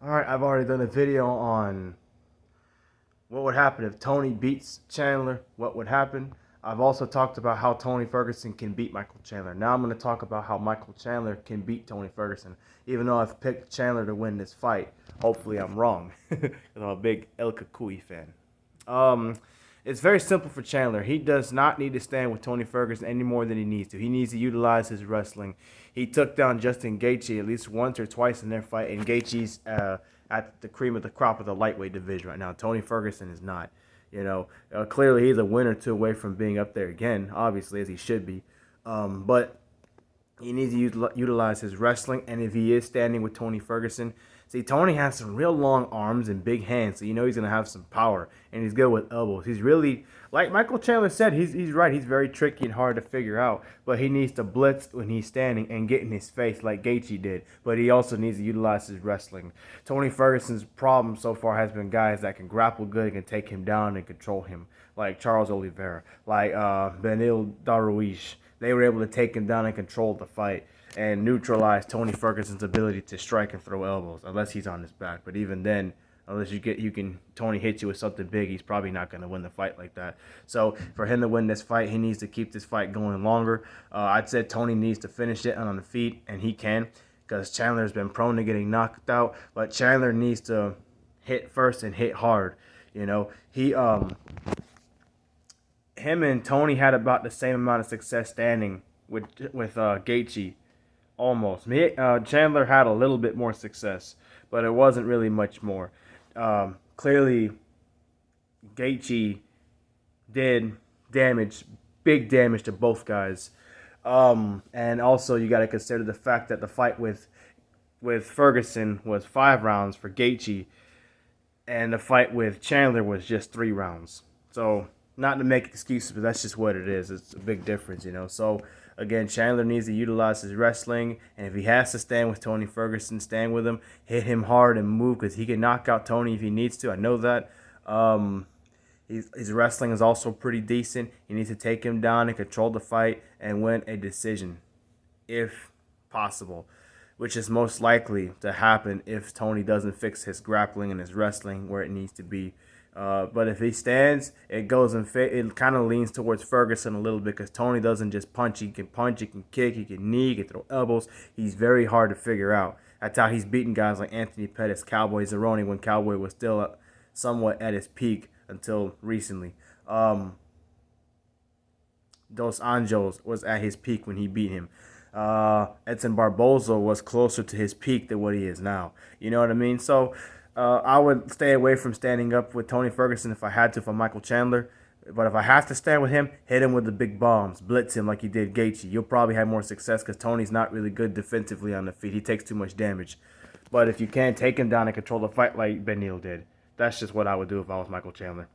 Alright, I've already done a video on what would happen if Tony beats Chandler, what would happen. I've also talked about how Tony Ferguson can beat Michael Chandler. Now I'm going to talk about how Michael Chandler can beat Tony Ferguson, even though I've picked Chandler to win this fight. Hopefully I'm wrong, because I'm a big El Kakui fan. Um, it's very simple for Chandler. He does not need to stand with Tony Ferguson any more than he needs to. He needs to utilize his wrestling. He took down Justin Gaethje at least once or twice in their fight, and Gaethje's at the cream of the crop of the lightweight division right now. Tony Ferguson is not. Clearly he's a win or two away from being up there again, obviously, as he should be. But he needs to utilize his wrestling, and if he is standing with Tony Ferguson, see, Tony has some real long arms and big hands, so you know he's going to have some power, and he's good with elbows. He's really, like Michael Chandler said, he's right. He's very tricky and hard to figure out, but he needs to blitz when he's standing and get in his face like Gaethje did, but he also needs to utilize his wrestling. Tony Ferguson's problem so far has been guys that can grapple good and can take him down and control him, like Charles Oliveira, like Benil Dariush. They were able to take him down and control the fight and neutralize Tony Ferguson's ability to strike and throw elbows, unless he's on his back. But even then, unless Tony hits you with something big, he's probably not going to win the fight like that. So for him to win this fight, he needs to keep this fight going longer. I'd said Tony needs to finish it on the feet, and he can, because Chandler's been prone to getting knocked out. But Chandler needs to hit first and hit hard. Him and Tony had about the same amount of success standing with Gaethje, almost. Chandler had a little bit more success, but it wasn't really much more. Clearly, Gaethje did big damage to both guys, and also you got to consider the fact that the fight with Ferguson was 5 rounds for Gaethje, and the fight with Chandler was just 3 rounds. So, not to make excuses, but that's just what it is. It's a big difference, So, again, Chandler needs to utilize his wrestling, and if he has to stand with Tony Ferguson, stand with him, hit him hard and move, because he can knock out Tony if he needs to. I know that. His wrestling is also pretty decent. He needs to take him down and control the fight and win a decision, if possible, which is most likely to happen if Tony doesn't fix his grappling and his wrestling where it needs to be. But if he stands, it kind of leans towards Ferguson a little bit, because Tony doesn't just punch. He can kick, he can knee, he can throw elbows. He's very hard to figure out. That's how he's beaten guys like Anthony Pettis, Cowboy Cerrone, when Cowboy was still somewhat at his peak until recently. Dos Anjos was at his peak when he beat him. Edson Barboza was closer to his peak than what he is now. You know what I mean? So I would stay away from standing up with Tony Ferguson if I had to for Michael Chandler. But if I have to stand with him, hit him with the big bombs. Blitz him like you did Gaethje. You'll probably have more success, because Tony's not really good defensively on the feet. He takes too much damage. But if you can, take him down and control the fight like Benil did. That's just what I would do if I was Michael Chandler.